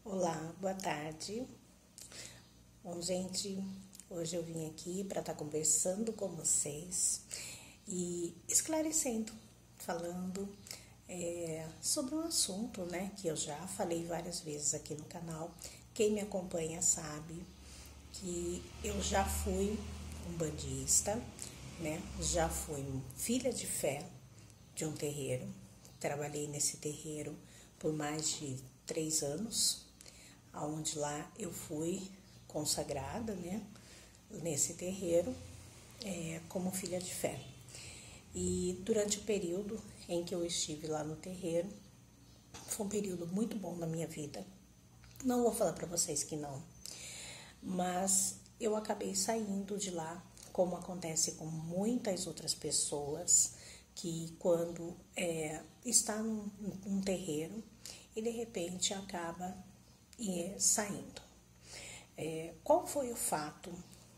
Olá, boa tarde. Bom, gente, hoje eu vim aqui para estar conversando com vocês e esclarecendo, falando sobre um assunto, né, que eu já falei várias vezes aqui no canal. Quem me acompanha sabe que eu já fui umbandista, né, já fui filha de fé de um terreiro. Trabalhei nesse terreiro por mais de 3 anos, onde lá eu fui consagrada, né, nesse terreiro, como filha de fé. E durante o período em que eu estive lá no terreiro, foi um período muito bom na minha vida. Não vou falar para vocês que não, mas eu acabei saindo de lá, como acontece com muitas outras pessoas, que quando está num terreiro e de repente acaba saindo. Qual foi o fato,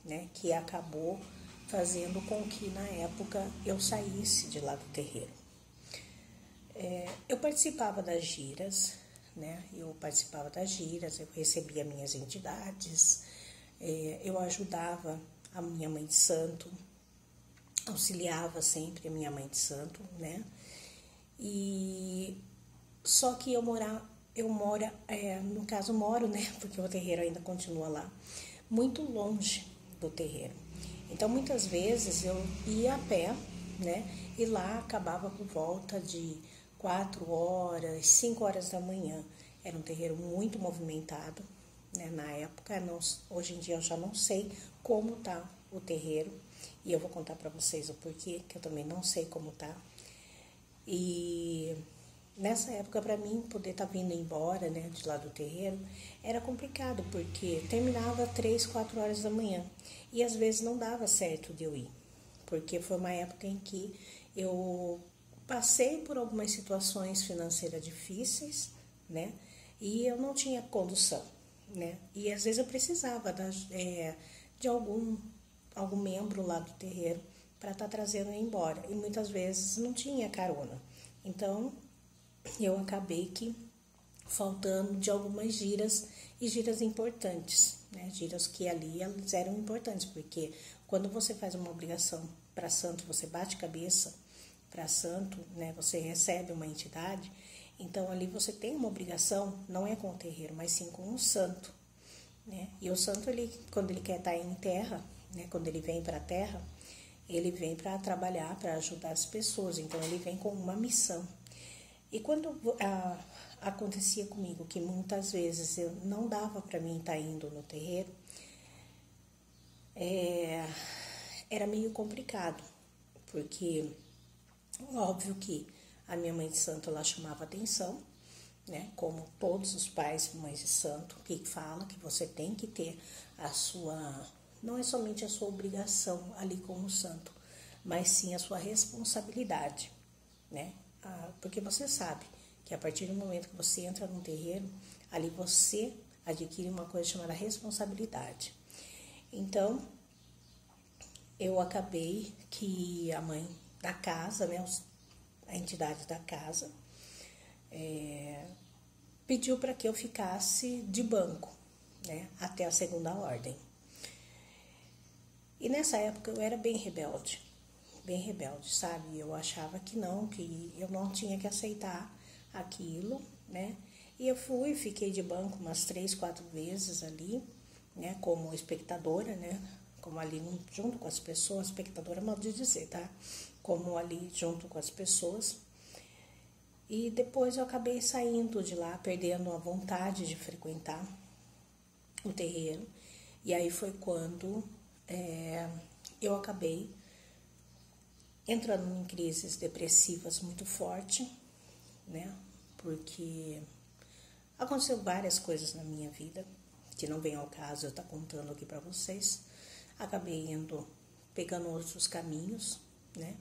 né, que acabou fazendo com que na época eu saísse de lá do terreiro? Eu participava das giras, né? Eu recebia minhas entidades, eu ajudava a minha mãe de santo, auxiliava sempre a minha mãe de santo, né? E só que moro, né? Porque o terreiro ainda continua lá, muito longe do terreiro. Então, muitas vezes eu ia a pé, né? E lá acabava por volta de 4 horas, 5 horas da manhã. Era um terreiro muito movimentado, né? Na época, hoje em dia eu já não sei como tá o terreiro. E eu vou contar para vocês o porquê, que eu também não sei como tá. E nessa época, para mim, poder estar vindo embora, né, de lá do terreiro, era complicado, porque terminava 3, 4 horas da manhã. E às vezes não dava certo de eu ir, porque foi uma época em que eu passei por algumas situações financeiras difíceis, né, e eu não tinha condução, né, e às vezes eu precisava de algum membro lá do terreiro para estar trazendo eu embora, e muitas vezes não tinha carona. Então, eu acabei que faltando de algumas giras e giras importantes, né? Giras que ali elas eram importantes, porque quando você faz uma obrigação para santo, você bate cabeça para santo, né? Você recebe uma entidade, então ali você tem uma obrigação, não é com o terreiro, mas sim com o santo, né? E o santo, ele, quando ele quer estar em terra, né? Quando ele vem para a terra, ele vem para trabalhar, para ajudar as pessoas, então ele vem com uma missão. E quando acontecia comigo que muitas vezes eu não dava para mim estar indo no terreiro, era meio complicado, porque óbvio que a minha mãe de santo, ela chamava atenção, né? Como todos os pais e mães de santo, que fala que você tem que ter não é somente a sua obrigação ali com o santo, mas sim a sua responsabilidade, né? Porque você sabe que a partir do momento que você entra num terreiro, ali você adquire uma coisa chamada responsabilidade. Então, eu acabei que a mãe da casa, né, a entidade da casa, pediu para que eu ficasse de banco, né, até a segunda ordem. E nessa época eu era bem rebelde, sabe? Eu achava que eu não tinha que aceitar aquilo, né? E eu fiquei de banco umas 3, 4 vezes ali, né? Como espectadora, né? Como ali junto com as pessoas, espectadora é modo de dizer, tá? Como ali junto com as pessoas. E depois eu acabei saindo de lá, perdendo a vontade de frequentar o terreiro. E aí foi quando eu acabei entrando em crises depressivas muito forte, né? Porque aconteceu várias coisas na minha vida, que não vem ao caso eu estar contando aqui para vocês. Acabei pegando outros caminhos, né?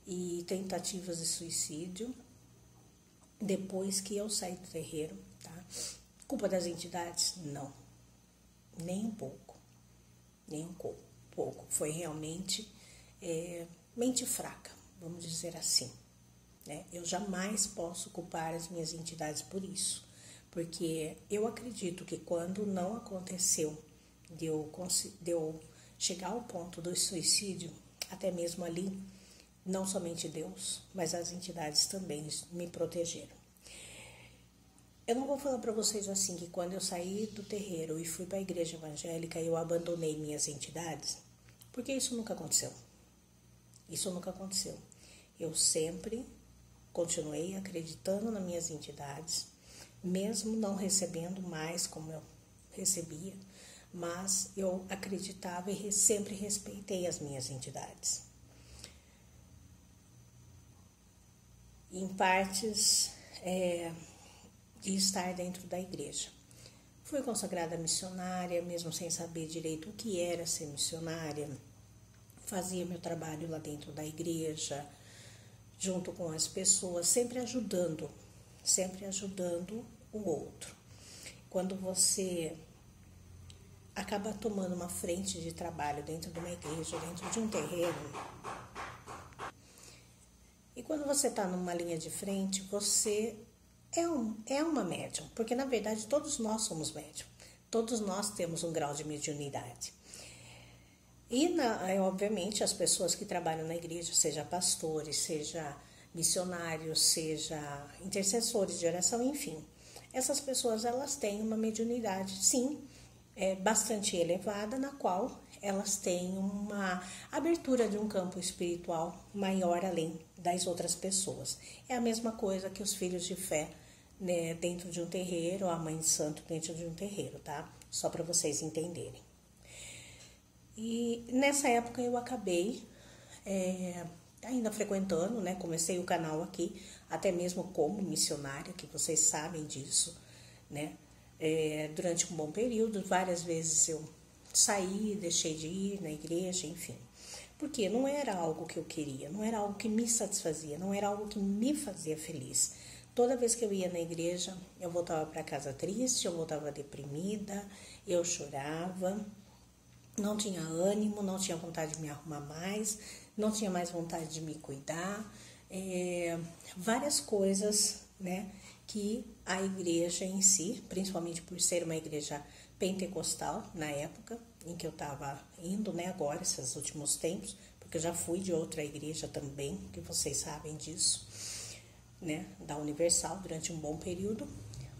E tentativas de suicídio, depois que eu saí do terreiro, tá? Culpa das entidades? Não. Nem um pouco. Nem um pouco. Foi realmente mente fraca, vamos dizer assim, né? Eu jamais posso culpar as minhas entidades por isso, Porque eu acredito que quando não aconteceu de eu chegar ao ponto do suicídio, até mesmo ali, não somente Deus, mas as entidades também me protegeram. Eu não vou falar para vocês assim que quando eu saí do terreiro e fui para a igreja evangélica, eu abandonei minhas entidades, porque isso nunca aconteceu. Isso nunca aconteceu. Eu sempre continuei acreditando nas minhas entidades, mesmo não recebendo mais como eu recebia, mas eu acreditava e sempre respeitei as minhas entidades. Em partes de estar dentro da igreja. Fui consagrada missionária, mesmo sem saber direito o que era ser missionária. Fazia meu trabalho lá dentro da igreja, junto com as pessoas, sempre ajudando o outro. Quando você acaba tomando uma frente de trabalho dentro de uma igreja, dentro de um terreiro, e quando você está numa linha de frente, você é uma médium, porque na verdade todos nós somos médium, todos nós temos um grau de mediunidade. E obviamente as pessoas que trabalham na igreja, seja pastores, seja missionários, seja intercessores de oração, enfim, essas pessoas elas têm uma mediunidade, sim, bastante elevada, na qual elas têm uma abertura de um campo espiritual maior além das outras pessoas. É a mesma coisa que os filhos de fé, né, dentro de um terreiro, a mãe de santo dentro de um terreiro, tá? Só para vocês entenderem. E nessa época eu acabei ainda frequentando, né? Comecei o canal aqui, até mesmo como missionária, que vocês sabem disso, né? Durante um bom período, várias vezes eu saí, deixei de ir na igreja, enfim. Porque não era algo que eu queria, não era algo que me satisfazia, não era algo que me fazia feliz. Toda vez que eu ia na igreja, eu voltava para casa triste, eu voltava deprimida, eu chorava, não tinha ânimo, não tinha vontade de me arrumar mais, não tinha mais vontade de me cuidar. Várias coisas, né, que a igreja em si, principalmente por ser uma igreja pentecostal, na época em que eu estava indo, né, agora, esses últimos tempos, porque eu já fui de outra igreja também, que vocês sabem disso, né, da Universal, durante um bom período,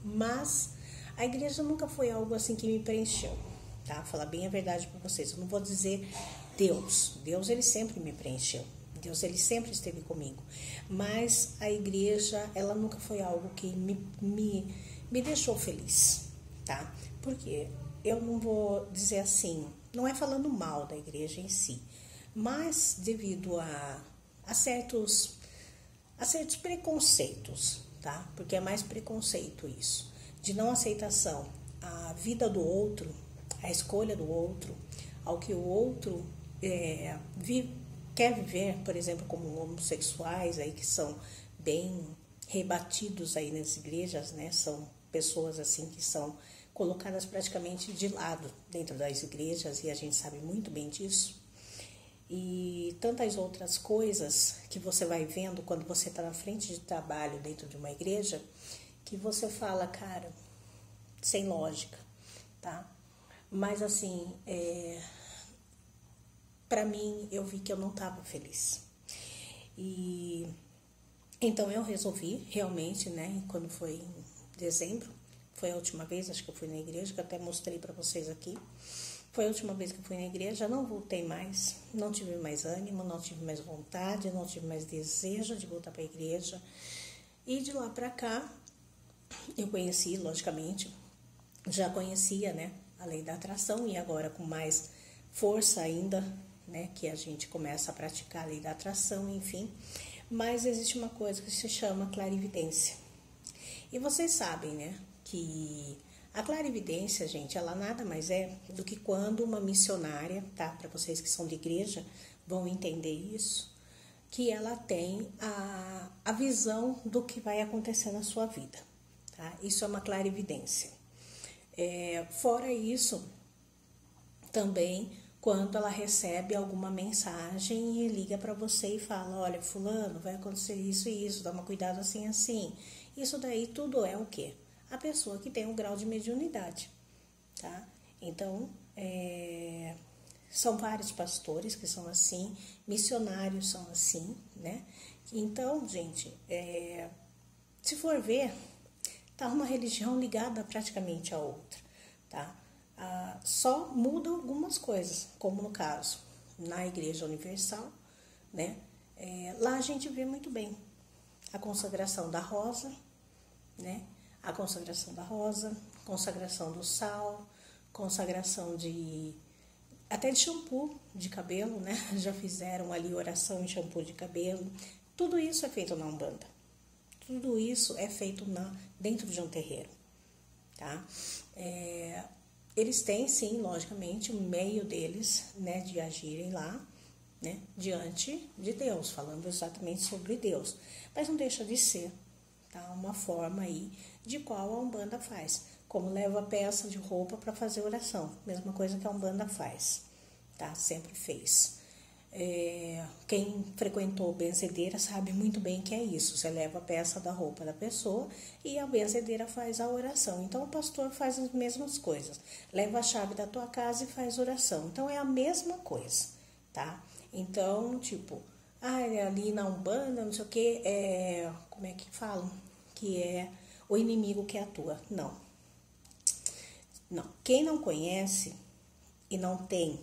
mas a igreja nunca foi algo assim que me preencheu, tá? Falar bem a verdade para vocês, eu não vou dizer Deus ele sempre me preencheu, Deus ele sempre esteve comigo, mas a igreja, ela nunca foi algo que me deixou feliz, tá? Porque eu não vou dizer assim, não é falando mal da igreja em si, mas devido a certos preconceitos, tá? Porque é mais preconceito isso, de não aceitação à vida do outro, à escolha do outro, ao que o outro quer viver, por exemplo, como homossexuais aí que são bem rebatidos aí nas igrejas, né? São pessoas assim que são colocadas praticamente de lado dentro das igrejas e a gente sabe muito bem disso. E tantas outras coisas que você vai vendo quando você está na frente de trabalho dentro de uma igreja, que você fala, cara, sem lógica, tá? Mas assim, para mim, eu vi que eu não estava feliz. E então eu resolvi realmente, né, quando foi em dezembro, foi a última vez, acho que eu fui na igreja, que eu até mostrei para vocês aqui. Foi a última vez que eu fui na igreja, não voltei mais, não tive mais ânimo, não tive mais vontade, não tive mais desejo de voltar para a igreja. E de lá para cá, eu conheci, logicamente, já conhecia, né, a lei da atração e agora com mais força ainda, né, que a gente começa a praticar a lei da atração, enfim. Mas existe uma coisa que se chama clarividência. E vocês sabem, né, que a clarividência, gente, ela nada mais é do que quando uma missionária, tá? Para vocês que são de igreja vão entender isso, que ela tem a visão do que vai acontecer na sua vida, tá? Isso é uma clarividência. Fora isso, também quando ela recebe alguma mensagem e liga para você e fala, olha, fulano, vai acontecer isso e isso, toma cuidado assim, assim. Isso daí tudo é o quê? a pessoa que tem um grau de mediunidade, tá? Então, são vários pastores que são assim, missionários são assim, né? Então, gente, se for ver, tá uma religião ligada praticamente a outra, tá? Só mudam algumas coisas, como no caso, na Igreja Universal, né? Lá a gente vê muito bem a consagração da rosa, né? A consagração da rosa, consagração do sal, consagração até de shampoo de cabelo, né? Já fizeram ali oração em shampoo de cabelo. Tudo isso é feito na Umbanda. Tudo isso é feito dentro de um terreiro, tá? Eles têm, sim, logicamente, o meio deles, né, de agirem lá, né, diante de Deus, falando exatamente sobre Deus. Mas não deixa de ser, tá, uma forma aí de qual a Umbanda faz. Como leva peça de roupa para fazer oração, mesma coisa que a Umbanda faz, tá? Sempre fez. Quem frequentou benzedeira sabe muito bem que é isso. Você leva a peça da roupa da pessoa e a benzedeira faz a oração. Então o pastor faz as mesmas coisas. Leva a chave da tua casa e faz oração. Então é a mesma coisa, tá? Então, tipo, ali na Umbanda, não sei o que, como é que falam? Que é o inimigo que atua. Não. Quem não conhece e não tem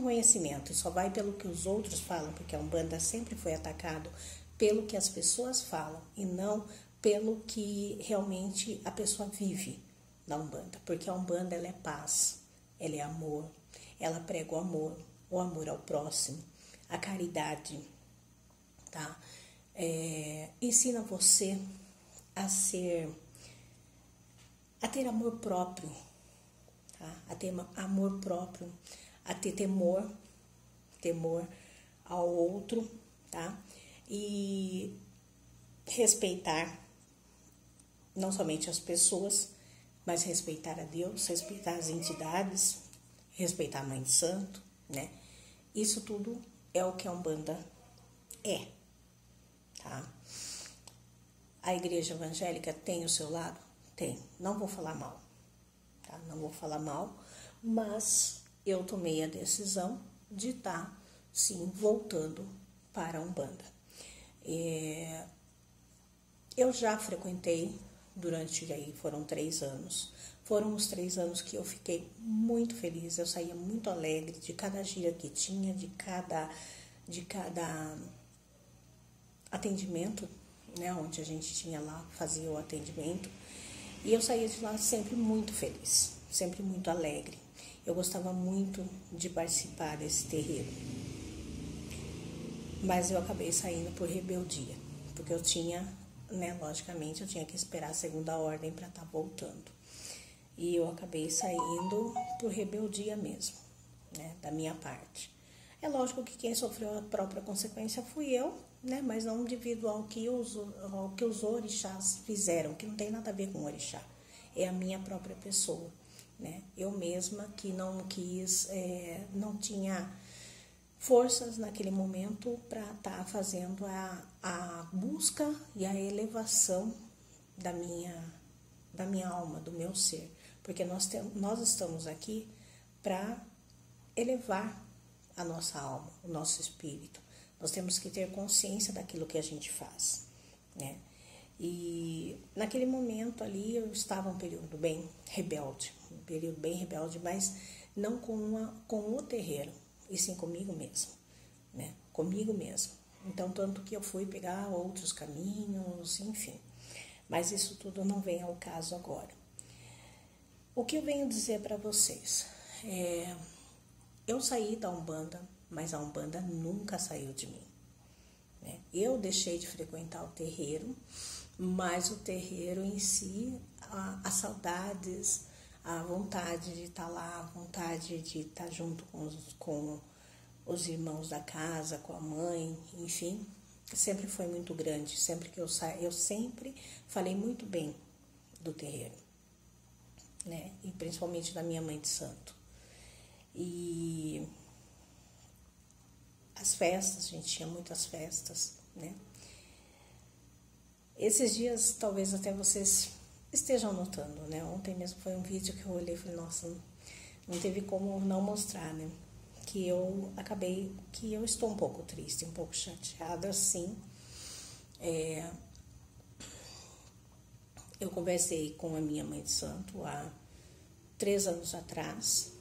conhecimento e só vai pelo que os outros falam, porque a Umbanda sempre foi atacado pelo que as pessoas falam e não pelo que realmente a pessoa vive na Umbanda, porque a Umbanda ela é paz, ela é amor, ela prega o amor ao próximo, a caridade, tá? Ensina você a ter amor próprio, tá? A ter amor próprio, a ter temor ao outro, tá? E respeitar não somente as pessoas, mas respeitar a Deus, respeitar as entidades, respeitar a Mãe de Santo, né? Isso tudo é o que a Umbanda é, tá? A igreja evangélica tem o seu lado? Tem. Não vou falar mal, tá? Não vou falar mal, mas eu tomei a decisão de estar, sim, voltando para a Umbanda. Eu já frequentei durante, aí foram 3 anos. Foram os 3 anos que eu fiquei muito feliz, eu saía muito alegre de cada gira que tinha, de cada atendimento, né, onde a gente tinha lá, fazia o atendimento. E eu saía de lá sempre muito feliz, sempre muito alegre. Eu gostava muito de participar desse terreiro. Mas eu acabei saindo por rebeldia, porque eu tinha, né, logicamente, eu tinha que esperar a segunda ordem para estar voltando. E eu acabei saindo por rebeldia mesmo, né, da minha parte. É lógico que quem sofreu a própria consequência fui eu, né, mas não devido ao que os orixás fizeram, que não tem nada a ver com o orixá. É a minha própria pessoa, né? Eu mesma que não quis, não tinha forças naquele momento para estar fazendo a busca e a elevação da minha alma, do meu ser. Porque nós estamos aqui para elevar a nossa alma, o nosso espírito. Nós temos que ter consciência daquilo que a gente faz, né? E naquele momento ali eu estava um período bem rebelde, mas não com o terreiro, e sim comigo mesmo, né? Comigo mesmo. Então, tanto que eu fui pegar outros caminhos, enfim. Mas isso tudo não vem ao caso agora. O que eu venho dizer para vocês? Eu saí da Umbanda, mas a Umbanda nunca saiu de mim, né? Eu deixei de frequentar o terreiro, mas o terreiro em si, as saudades, a vontade de estar lá, a vontade de estar junto com os irmãos da casa, com a mãe, enfim, sempre foi muito grande. Sempre que eu saí, eu sempre falei muito bem do terreiro, né? E principalmente da minha Mãe de Santo. E as festas, a gente tinha muitas festas, né? Esses dias, talvez até vocês estejam notando, né? Ontem mesmo foi um vídeo que eu olhei e falei, nossa, não teve como não mostrar, né? Que eu estou um pouco triste, um pouco chateada, sim. Eu conversei com a minha mãe de santo há 3 anos atrás,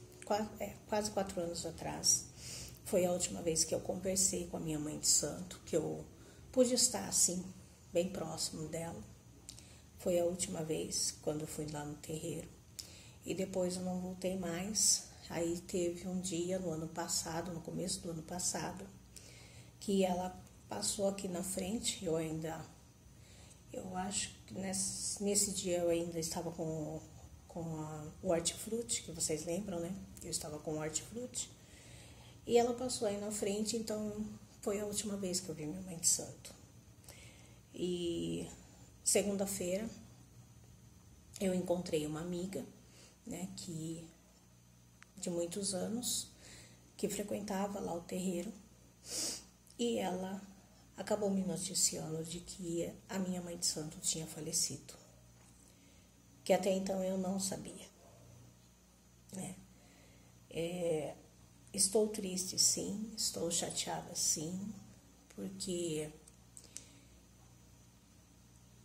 quase 4 anos atrás. Foi a última vez que eu conversei com a minha mãe de santo, que eu pude estar assim, bem próximo dela. Foi a última vez quando eu fui lá no terreiro. E depois eu não voltei mais. Aí teve um dia no ano passado, no começo do ano passado, que ela passou aqui na frente. Eu acho que nesse dia eu ainda estava com o hortifruti, que vocês lembram, né? Eu estava com o hortifruti. E ela passou aí na frente, então foi a última vez que eu vi minha mãe de santo. E segunda-feira eu encontrei uma amiga, né, de muitos anos, que frequentava lá o terreiro, e ela acabou me noticiando de que a minha mãe de santo tinha falecido, que até então eu não sabia, né? Estou triste, sim, estou chateada, sim, porque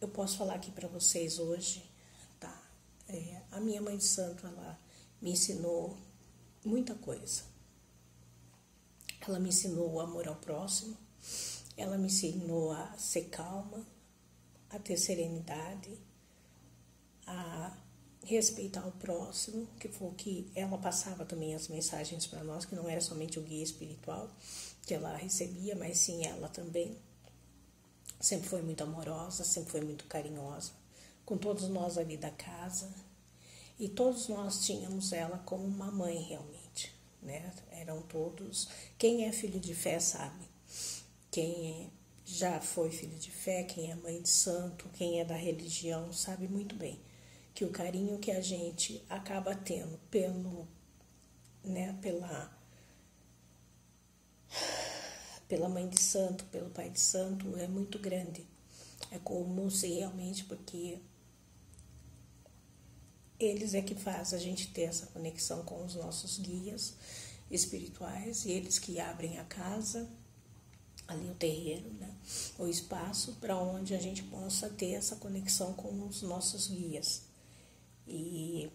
eu posso falar aqui para vocês hoje, tá? A minha mãe de santo, ela me ensinou muita coisa. Ela me ensinou o amor ao próximo, ela me ensinou a ser calma, a ter serenidade, a respeitar o próximo, que foi o que ela passava também as mensagens para nós, que não era somente o guia espiritual que ela recebia, mas sim ela também. Sempre foi muito amorosa, sempre foi muito carinhosa com todos nós ali da casa, e todos nós tínhamos ela como uma mãe realmente, né? Eram todos, quem é filho de fé sabe, quem já foi filho de fé, quem é mãe de santo, quem é da religião sabe muito bem que o carinho que a gente acaba tendo pela mãe de santo, pelo pai de santo, é muito grande. É comum se realmente, porque eles é que faz a gente ter essa conexão com os nossos guias espirituais, e eles que abrem a casa, ali o terreiro, né, o espaço para onde a gente possa ter essa conexão com os nossos guias. E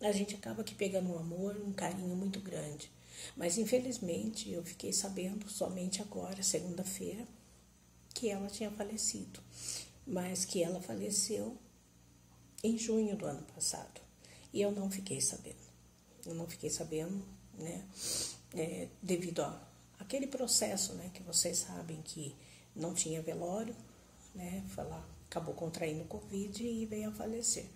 a gente acaba aqui pegando um amor, um carinho muito grande. Mas infelizmente eu fiquei sabendo somente agora, segunda-feira, que ela tinha falecido. Mas que ela faleceu em junho do ano passado. E eu não fiquei sabendo. Eu não fiquei sabendo, né? Devido àquele processo, né? Que vocês sabem que não tinha velório, né? Acabou contraindo Covid e veio a falecer.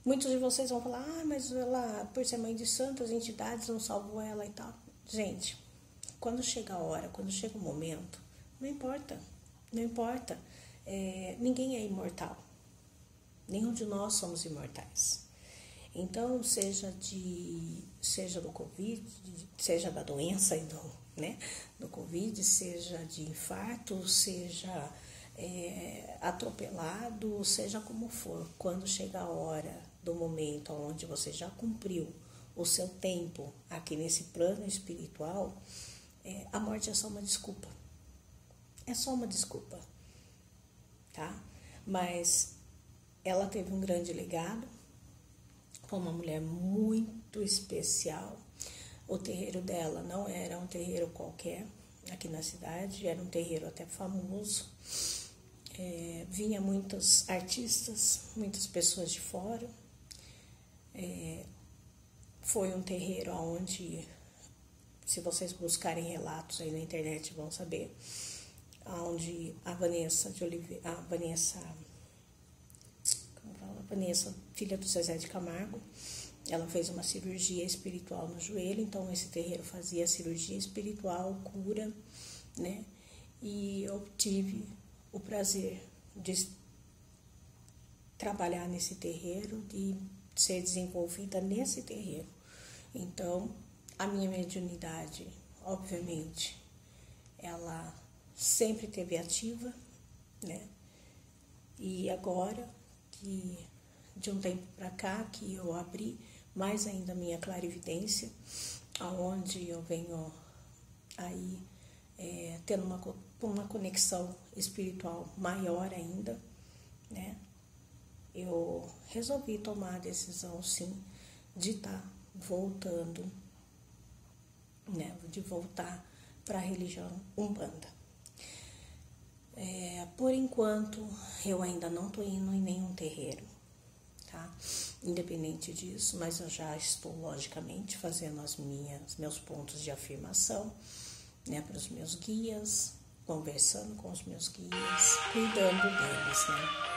Muitos de vocês vão falar, mas ela, por ser mãe de santo, as entidades não salvou ela e tal. Gente, quando chega a hora, quando chega o momento, não importa, não importa. Ninguém é imortal. Nenhum de nós somos imortais. Então, seja do Covid, seja da doença e do Covid, seja de infarto, seja atropelado, seja como for, quando chega a hora do momento onde você já cumpriu o seu tempo aqui nesse plano espiritual, a morte é só uma desculpa. É só uma desculpa, tá? Mas ela teve um grande legado, foi uma mulher muito especial. O terreiro dela não era um terreiro qualquer aqui na cidade, era um terreiro até famoso. Vinha muitos artistas, muitas pessoas de fora. Foi um terreiro onde, se vocês buscarem relatos aí na internet, vão saber, onde a Vanessa, filha do Zezé de Camargo, ela fez uma cirurgia espiritual no joelho, então esse terreiro fazia cirurgia espiritual, cura, né? E eu tive o prazer de trabalhar nesse terreiro, de ser desenvolvida nesse terreiro. Então, a minha mediunidade, obviamente, ela sempre esteve ativa, né? E agora que de um tempo para cá que eu abri mais ainda a minha clarividência, aonde eu venho aí tendo uma conexão espiritual maior ainda, né? Eu resolvi tomar a decisão, sim, de estar voltando, né? De voltar para a religião Umbanda. Por enquanto, eu ainda não estou indo em nenhum terreiro, tá? Independente disso, mas eu já estou, logicamente, fazendo meus pontos de afirmação, né, para os meus guias, conversando com os meus guias, cuidando deles, né?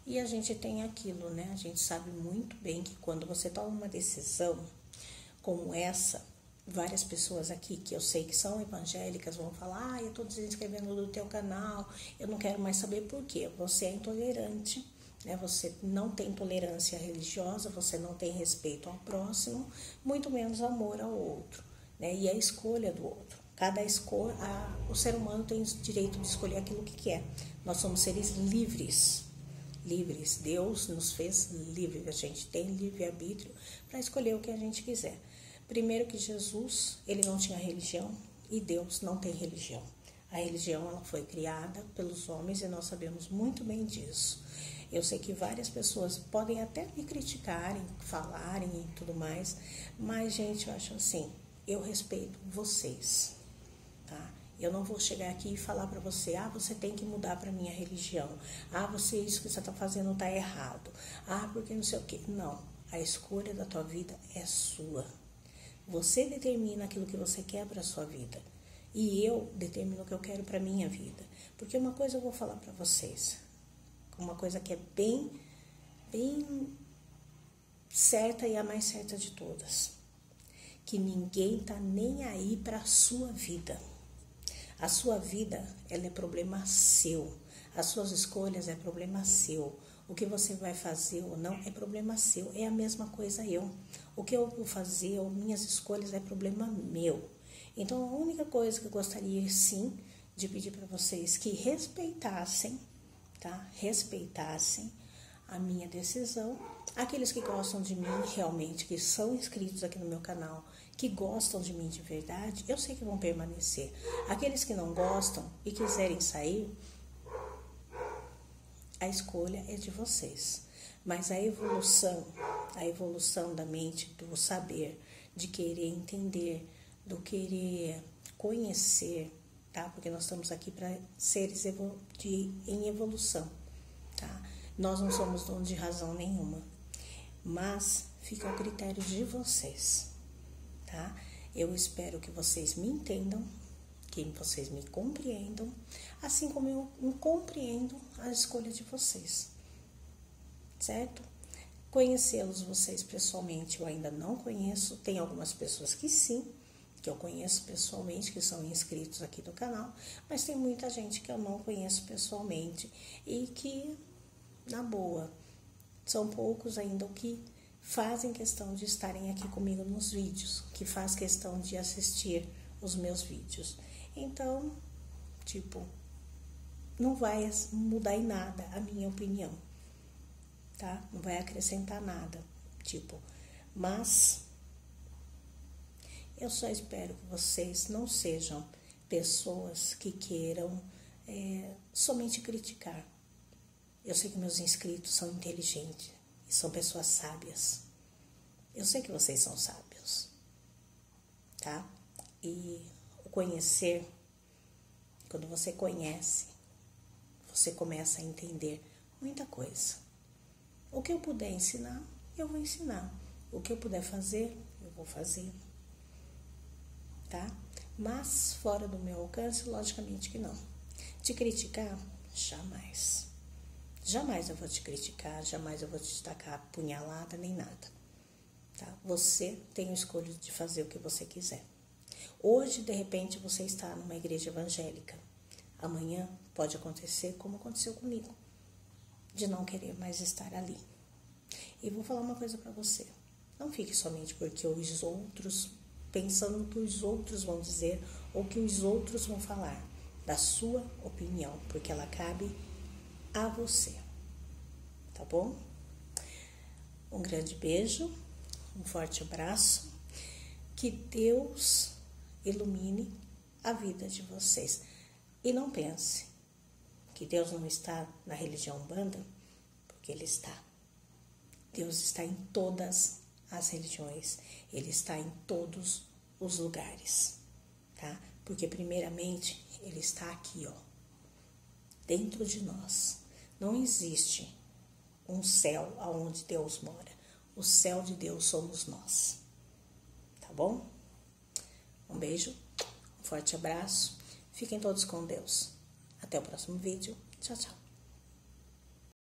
E a gente tem aquilo, né? A gente sabe muito bem que quando você toma uma decisão como essa, várias pessoas aqui que eu sei que são evangélicas vão falar: eu estou desinscrevendo do teu canal, eu não quero mais saber por quê. Você é intolerante, né? Você não tem tolerância religiosa, você não tem respeito ao próximo, muito menos amor ao outro, né? E a escolha do outro. O ser humano tem o direito de escolher aquilo que quer. Nós somos seres livres. Deus nos fez livres. A gente tem livre-arbítrio para escolher o que a gente quiser. Primeiro que Jesus, ele não tinha religião e Deus não tem religião. A religião, ela foi criada pelos homens e nós sabemos muito bem disso. Eu sei que várias pessoas podem até me criticarem, falarem e tudo mais, mas, gente, eu acho assim, eu respeito vocês, tá? Eu não vou chegar aqui e falar para você: você tem que mudar para minha religião. Isso que você está fazendo está errado. Porque não sei o quê. Não, a escolha da tua vida é sua. Você determina aquilo que você quer para a sua vida. E eu determino o que eu quero para a minha vida. Porque uma coisa eu vou falar para vocês. Uma coisa que é bem certa e a mais certa de todas. Que ninguém tá nem aí para a sua vida. A sua vida, ela é problema seu. As suas escolhas é problema seu. O que você vai fazer ou não é problema seu. É a mesma coisa eu. O que eu vou fazer ou minhas escolhas é problema meu. Então, a única coisa que eu gostaria, sim, de pedir para vocês que respeitassem, tá? Respeitassem a minha decisão. Aqueles que gostam de mim realmente, que são inscritos aqui no meu canal, que gostam de mim de verdade, eu sei que vão permanecer. Aqueles que não gostam e quiserem sair, a escolha é de vocês. Mas a evolução da mente, do saber, de querer entender, do querer conhecer, tá? Porque nós estamos aqui para seres em evolução, tá? Nós não somos donos de razão nenhuma, mas fica ao critério de vocês, tá? Eu espero que vocês me entendam, que vocês me compreendam, assim como eu compreendo a escolha de vocês, certo? Conhecê-los vocês pessoalmente eu ainda não conheço, tem algumas pessoas que sim, que eu conheço pessoalmente, que são inscritos aqui do canal, mas tem muita gente que eu não conheço pessoalmente e que, na boa, são poucos ainda o que fazem questão de estarem aqui comigo nos vídeos, que faz questão de assistir os meus vídeos. Então, não vai mudar em nada a minha opinião, tá? Não vai acrescentar nada, mas eu só espero que vocês não sejam pessoas que queiram somente criticar. Eu sei que meus inscritos são inteligentes e são pessoas sábias. Eu sei que vocês são sábios, tá? E o conhecer, quando você conhece, você começa a entender muita coisa. O que eu puder ensinar, eu vou ensinar. O que eu puder fazer, eu vou fazer, tá? Mas fora do meu alcance, logicamente que não. Te criticar, jamais. Jamais eu vou te criticar, jamais eu vou te tacar punhalada, nem nada, tá? Você tem a escolha de fazer o que você quiser. Hoje, de repente, você está numa igreja evangélica. Amanhã pode acontecer como aconteceu comigo, de não querer mais estar ali. E vou falar uma coisa para você. Não fique somente porque os outros, pensando no que os outros vão dizer ou que os outros vão falar. da sua opinião, porque ela cabe a você, tá bom? Um grande beijo, um forte abraço, que Deus ilumine a vida de vocês. E não pense que Deus não está na religião Umbanda, porque Ele está. Deus está em todas as religiões, Ele está em todos os lugares, tá? Porque primeiramente Ele está aqui, ó, dentro de nós. Não existe um céu aonde Deus mora. O céu de Deus somos nós, tá bom? Um beijo, um forte abraço. Fiquem todos com Deus. Até o próximo vídeo. Tchau, tchau.